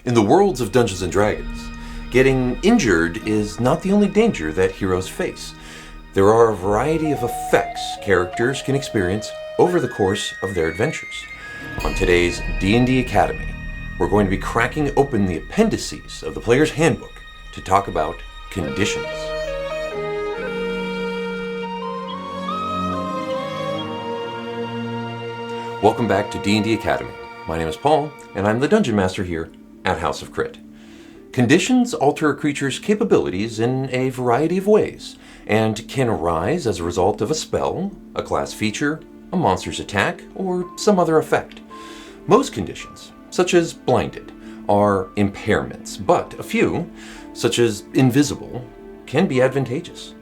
In the worlds of Dungeons & Dragons, getting injured is not the only danger that heroes face. There are a variety of effects characters can experience over the course of their adventures. On today's D&D Academy, we're going to be cracking open the appendices of the player's handbook to talk about conditions. Welcome back to D&D Academy. My name is Paul, and I'm the Dungeon Master here at House of Crit. Conditions alter a creature's capabilities in a variety of ways, and can arise as a result of a spell, a class feature, a monster's attack, or some other effect. Most conditions, such as blinded, are impairments, but a few, such as invisible, can be advantageous.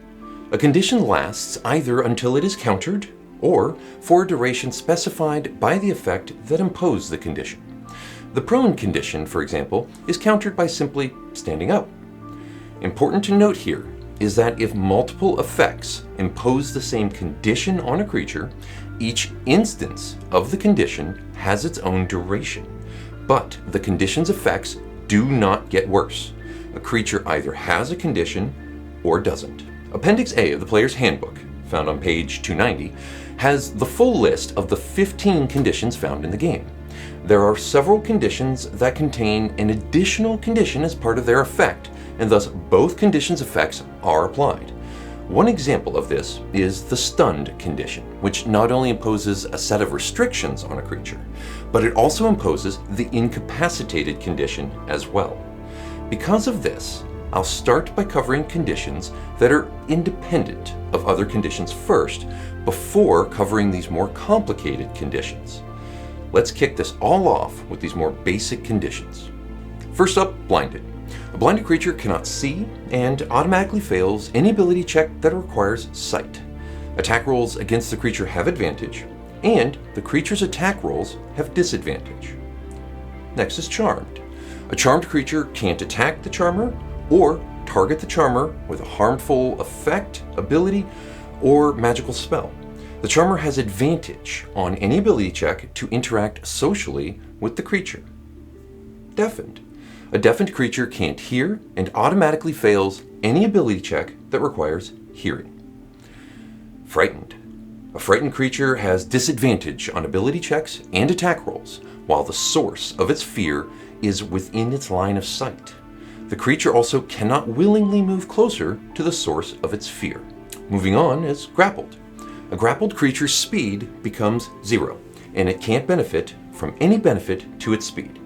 A condition lasts either until it is countered, or for a duration specified by the effect that imposed the condition. The prone condition, for example, is countered by simply standing up. Important to note here is that if multiple effects impose the same condition on a creature, each instance of the condition has its own duration, but the condition's effects do not get worse. A creature either has a condition or doesn't. Appendix A of the player's handbook, found on page 290, has the full list of the 15 conditions found in the game. There are several conditions that contain an additional condition as part of their effect, and thus both conditions' effects are applied. One example of this is the stunned condition, which not only imposes a set of restrictions on a creature, but it also imposes the incapacitated condition as well. Because of this, I'll start by covering conditions that are independent of other conditions first, before covering these more complicated conditions. Let's kick this all off with these more basic conditions. First up, blinded. A blinded creature cannot see and automatically fails any ability check that requires sight. Attack rolls against the creature have advantage, and the creature's attack rolls have disadvantage. Next is charmed. A charmed creature can't attack the charmer or target the charmer with a harmful effect, ability, or magical spell. The charmer has advantage on any ability check to interact socially with the creature. Deafened. A deafened creature can't hear and automatically fails any ability check that requires hearing. Frightened. A frightened creature has disadvantage on ability checks and attack rolls, while the source of its fear is within its line of sight. The creature also cannot willingly move closer to the source of its fear. Moving on is grappled. A grappled creature's speed becomes 0, and it can't benefit from any benefit to its speed.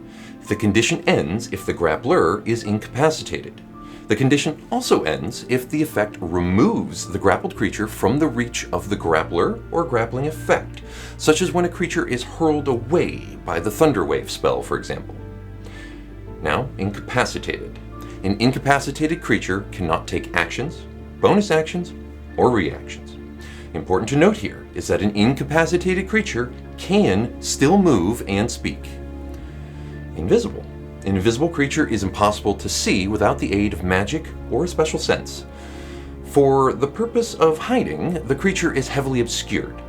The condition ends if the grappler is incapacitated. The condition also ends if the effect removes the grappled creature from the reach of the grappler or grappling effect, such as when a creature is hurled away by the Thunderwave spell, for example. Now, incapacitated. An incapacitated creature cannot take actions, bonus actions, or reactions. Important to note here is that an incapacitated creature can still move and speak. Invisible. An invisible creature is impossible to see without the aid of magic or a special sense. For the purpose of hiding, the creature is heavily obscured.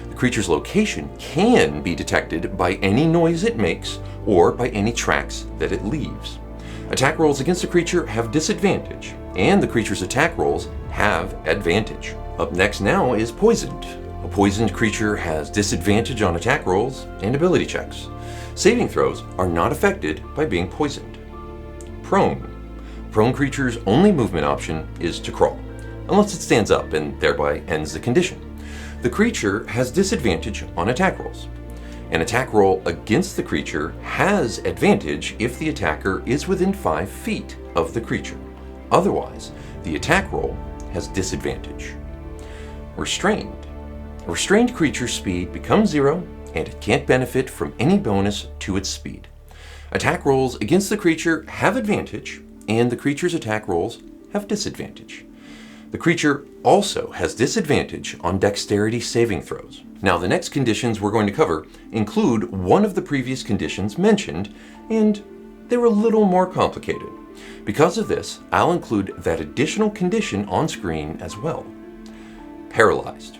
The creature's location can be detected by any noise it makes or by any tracks that it leaves. Attack rolls against the creature have disadvantage, and the creature's attack rolls have advantage. Up next now is poisoned. A poisoned creature has disadvantage on attack rolls and ability checks. Saving throws are not affected by being poisoned. Prone. Prone creature's only movement option is to crawl, unless it stands up and thereby ends the condition. The creature has disadvantage on attack rolls. An attack roll against the creature has advantage if the attacker is within 5 feet of the creature. Otherwise, the attack roll has disadvantage. Restrained. A restrained creature's speed becomes 0, and it can't benefit from any bonus to its speed. Attack rolls against the creature have advantage, and the creature's attack rolls have disadvantage. The creature also has disadvantage on dexterity saving throws. Now, the next conditions we're going to cover include one of the previous conditions mentioned, and they're a little more complicated. Because of this, I'll include that additional condition on screen as well. Paralyzed.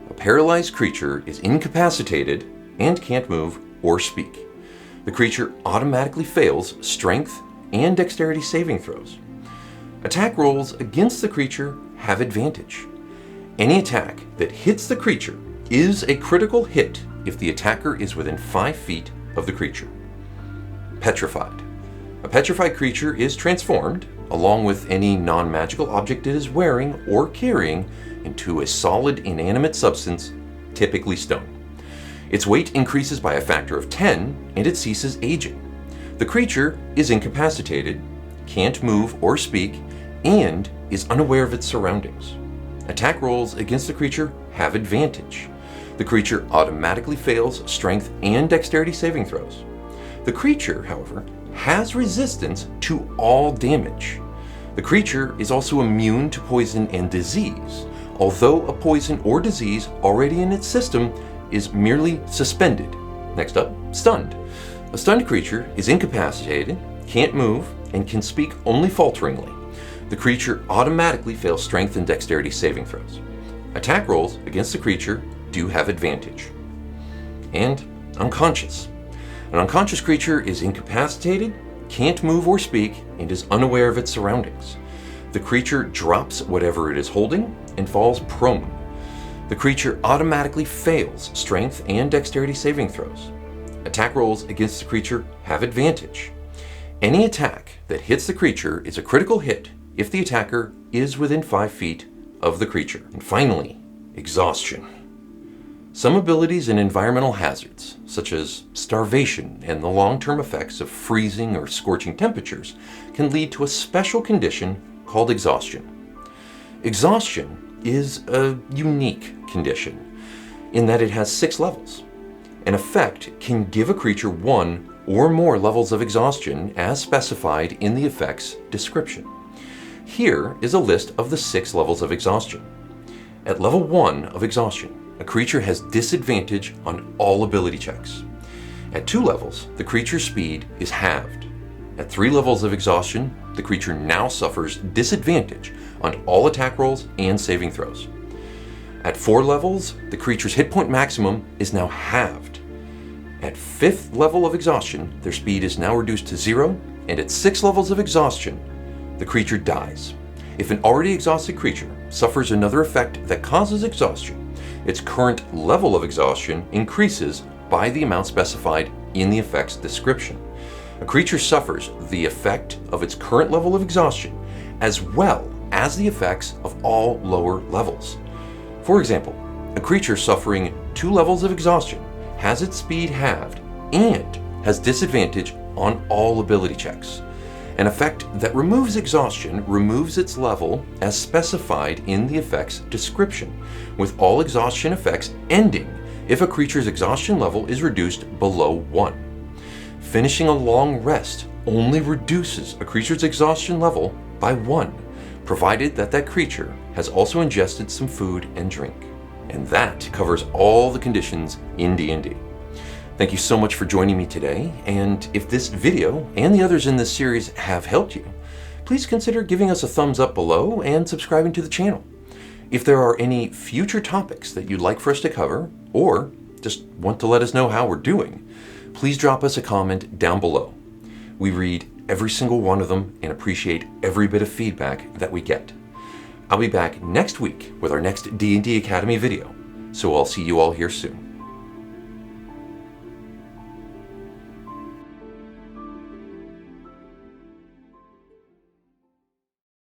A paralyzed creature is incapacitated and can't move or speak. the creature automatically fails strength and dexterity saving throws. Attack rolls against the creature have advantage. Any attack that hits the creature is a critical hit if the attacker is within 5 feet of the creature. Petrified. A petrified creature is transformed, along with any non-magical object it is wearing or carrying, into a solid inanimate substance, typically stone. Its weight increases by a factor of 10 and it ceases aging. The creature is incapacitated, can't move or speak, and is unaware of its surroundings. Attack rolls against the creature have advantage. The creature automatically fails strength and dexterity saving throws. The creature, however, has resistance to all damage. The creature is also immune to poison and disease, although a poison or disease already in its system is merely suspended. Next up, stunned. A stunned creature is incapacitated, can't move, and can speak only falteringly. The creature automatically fails strength and dexterity saving throws. Attack rolls against the creature do have advantage. And unconscious. An unconscious creature is incapacitated, can't move or speak, and is unaware of its surroundings. The creature drops whatever it is holding and falls prone. The creature automatically fails strength and dexterity saving throws. Attack rolls against the creature have advantage. Any attack that hits the creature is a critical hit if the attacker is within 5 feet of the creature. And finally, exhaustion. Some abilities and environmental hazards, such as starvation and the long-term effects of freezing or scorching temperatures, can lead to a special condition called exhaustion. Exhaustion is a unique condition in that it has 6 levels. An effect can give a creature 1 or more levels of exhaustion as specified in the effect's description. Here is a list of the 6 levels of exhaustion. At level 1 of exhaustion, a creature has disadvantage on all ability checks. At 2 levels, the creature's speed is halved. At 3 levels of exhaustion, the creature now suffers disadvantage on all attack rolls and saving throws. At 4 levels, the creature's hit point maximum is now halved. At 5th level of exhaustion, their speed is now reduced to 0, and at 6 levels of exhaustion, the creature dies. If an already exhausted creature suffers another effect that causes exhaustion, its current level of exhaustion increases by the amount specified in the effect's description. A creature suffers the effect of its current level of exhaustion as well as the effects of all lower levels. For example, a creature suffering 2 levels of exhaustion has its speed halved and has disadvantage on all ability checks. An effect that removes exhaustion removes its level as specified in the effect's description, with all exhaustion effects ending if a creature's exhaustion level is reduced below 1. Finishing a long rest only reduces a creature's exhaustion level by 1, provided that that creature has also ingested some food and drink. And that covers all the conditions in D&D. Thank you so much for joining me today, and if this video and the others in this series have helped you, please consider giving us a thumbs up below and subscribing to the channel. If there are any future topics that you'd like for us to cover, or just want to let us know how we're doing, please drop us a comment down below. We read every single one of them and appreciate every bit of feedback that we get. I'll be back next week with our next D&D Academy video, so I'll see you all here soon.